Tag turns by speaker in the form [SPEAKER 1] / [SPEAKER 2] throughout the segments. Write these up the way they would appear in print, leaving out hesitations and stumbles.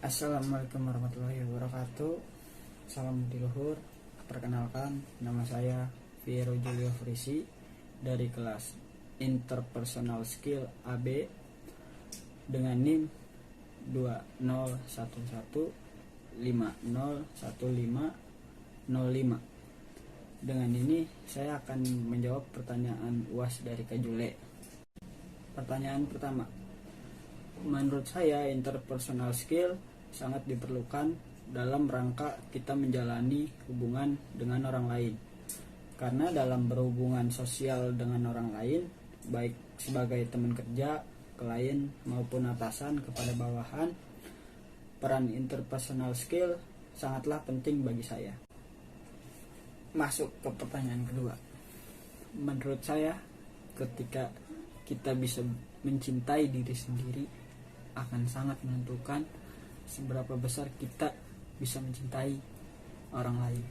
[SPEAKER 1] Assalamualaikum warahmatullahi wabarakatuh. Salam di luhur. Perkenalkan, nama saya Piero Julio Frisi dari kelas Interpersonal Skill AB dengan NIM 2011501505. Dengan ini saya akan menjawab pertanyaan UAS dari Kajule. Pertanyaan pertama, menurut saya interpersonal skill sangat diperlukan dalam rangka kita menjalani hubungan dengan orang lain. Karena dalam berhubungan sosial dengan orang lain, baik sebagai teman kerja, klien maupun atasan kepada bawahan, peran interpersonal skill sangatlah penting bagi saya. Masuk ke pertanyaan kedua. Menurut saya, ketika kita bisa mencintai diri sendiri akan sangat menentukan seberapa besar kita bisa mencintai orang lain.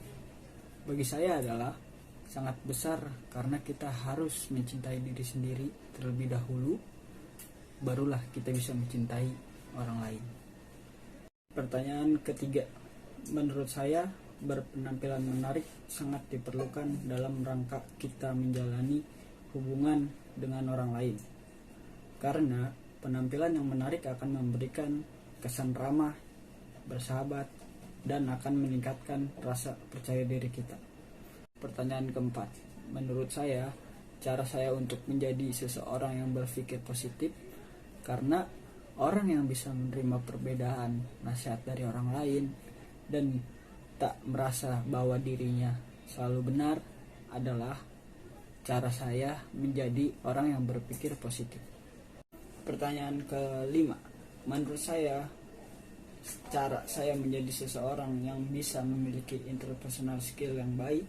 [SPEAKER 1] Bagi saya adalah sangat besar karena kita harus mencintai diri sendiri terlebih dahulu, barulah kita bisa mencintai orang lain. Pertanyaan ketiga, menurut saya berpenampilan menarik sangat diperlukan dalam rangka kita menjalani hubungan dengan orang lain. Karena penampilan yang menarik akan memberikan kesan ramah, bersahabat, dan akan meningkatkan rasa percaya diri kita. Pertanyaan keempat, menurut saya, cara saya untuk menjadi seseorang yang berpikir positif, karena orang yang bisa menerima perbedaan nasihat dari orang lain dan tak merasa bahwa dirinya selalu benar adalah cara saya menjadi orang yang berpikir positif. Pertanyaan kelima, menurut saya cara saya menjadi seseorang yang bisa memiliki interpersonal skill yang baik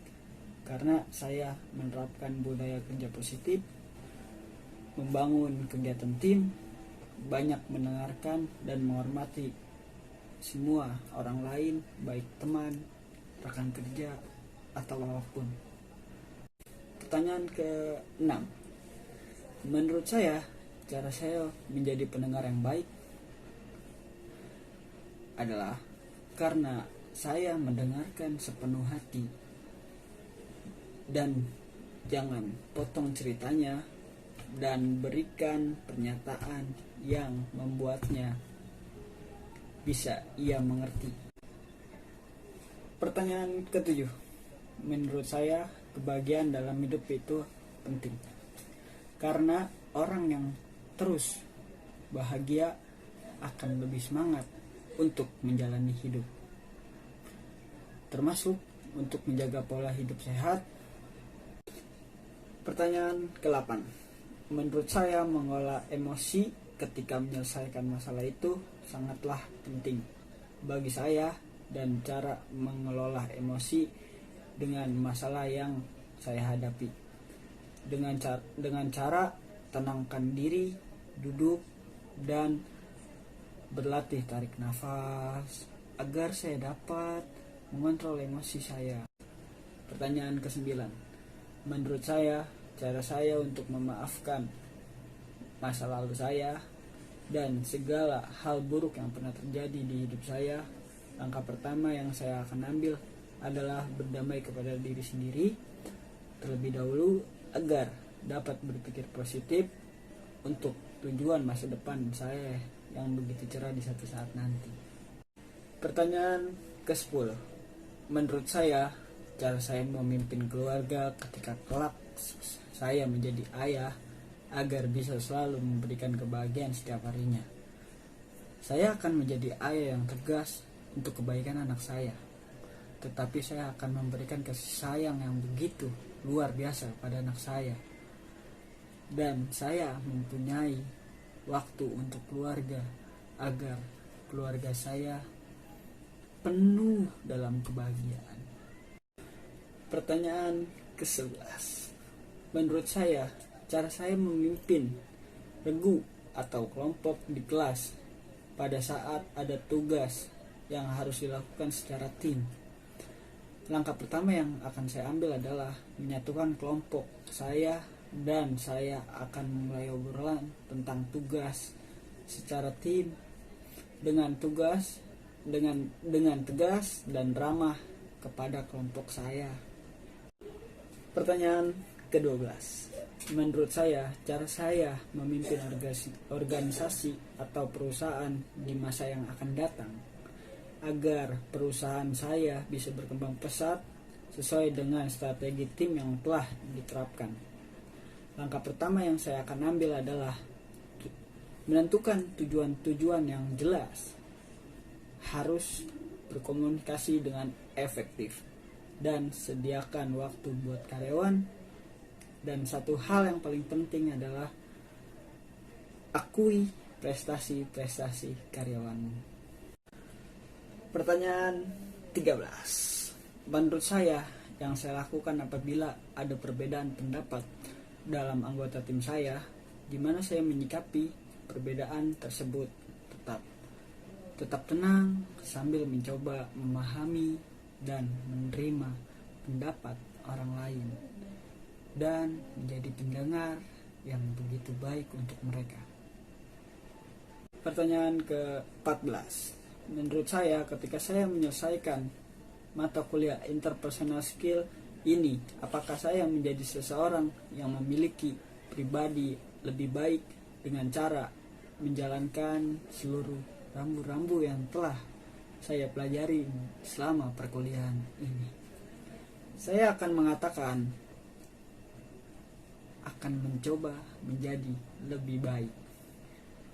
[SPEAKER 1] karena saya menerapkan budaya kerja positif, membangun kegiatan tim, banyak mendengarkan dan menghormati semua orang lain, baik teman, rekan kerja, atau apapun. Pertanyaan ke-6, menurut saya cara saya menjadi pendengar yang baik adalah karena saya mendengarkan sepenuh hati dan jangan potong ceritanya dan berikan pernyataan yang membuatnya bisa ia mengerti. Pertanyaan ke-7, menurut saya kebahagiaan dalam hidup itu penting karena orang yang terus bahagia akan lebih semangat untuk menjalani hidup, termasuk untuk menjaga pola hidup sehat. Pertanyaan ke-8, menurut saya mengolah emosi ketika menyelesaikan masalah itu sangatlah penting bagi saya, dan cara mengelola emosi dengan masalah yang saya hadapi dengan cara tenangkan diri, duduk, dan berlatih tarik nafas agar saya dapat mengontrol emosi saya. Pertanyaan ke-9, menurut saya cara saya untuk memaafkan masa lalu saya dan segala hal buruk yang pernah terjadi di hidup saya, langkah pertama yang saya akan ambil adalah berdamai kepada diri sendiri terlebih dahulu agar dapat berpikir positif untuk tujuan masa depan saya yang begitu cerah di satu saat nanti. Pertanyaan ke-10, menurut saya cara saya memimpin keluarga ketika kelak saya menjadi ayah agar bisa selalu memberikan kebahagiaan setiap harinya. Saya akan menjadi ayah yang tegas untuk kebaikan anak saya, tetapi saya akan memberikan kasih sayang yang begitu luar biasa pada anak saya. Dan saya mempunyai waktu untuk keluarga agar keluarga saya penuh dalam kebahagiaan. Pertanyaan ke-11, menurut saya cara saya memimpin regu atau kelompok di kelas pada saat ada tugas yang harus dilakukan secara tim. Langkah pertama yang akan saya ambil adalah menyatukan kelompok saya dan saya akan mulai obrolan tentang tugas secara tim. Dengan tugas dengan tegas dan ramah kepada kelompok saya. Pertanyaan ke-12. Menurut saya, cara saya memimpin organisasi atau perusahaan di masa yang akan datang agar perusahaan saya bisa berkembang pesat sesuai dengan strategi tim yang telah diterapkan. Langkah pertama yang saya akan ambil adalah menentukan tujuan-tujuan yang jelas. Harus berkomunikasi dengan efektif dan sediakan waktu buat karyawan. Dan satu hal yang paling penting adalah akui prestasi-prestasi karyawanmu. Pertanyaan 13. Menurut saya, yang saya lakukan apabila ada perbedaan pendapat dalam anggota tim saya, di mana saya menyikapi perbedaan tersebut tetap tenang sambil mencoba memahami dan menerima pendapat orang lain dan menjadi pendengar yang begitu baik untuk mereka. Pertanyaan ke-14. Menurut saya, ketika saya menyelesaikan mata kuliah interpersonal skill ini, apakah saya menjadi seseorang yang memiliki pribadi lebih baik dengan cara menjalankan seluruh rambu-rambu yang telah saya pelajari selama perkuliahan ini? Saya akan mengatakan akan mencoba menjadi lebih baik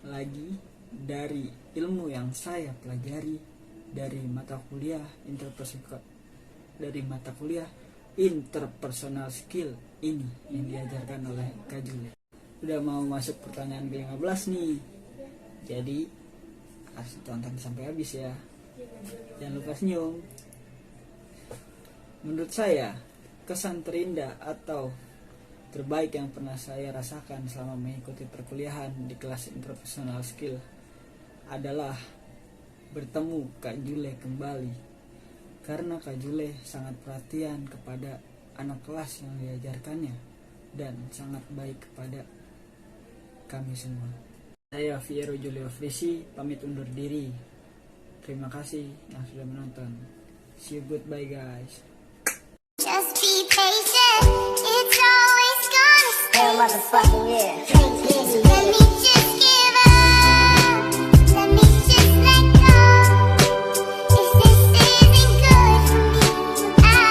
[SPEAKER 1] lagi dari ilmu yang saya pelajari dari mata kuliah interpersonal skill ini yang diajarkan oleh Kak Jule. Udah mau masuk pertanyaan ke-15 nih, jadi harus tonton sampai habis ya, jangan lupa senyum. Menurut saya, kesan terindah atau terbaik yang pernah saya rasakan selama mengikuti perkuliahan di kelas interpersonal skill adalah bertemu Kak Jule kembali, karena Kak Jule sangat perhatian kepada anak kelas yang diajarkannya dan sangat baik kepada kami semua. Saya Fiero Julio Frisi pamit undur diri. Terima kasih yang sudah menonton. See you, goodbye guys.
[SPEAKER 2] Just be patient, it's always gonna stay. Hell motherfucking yeah.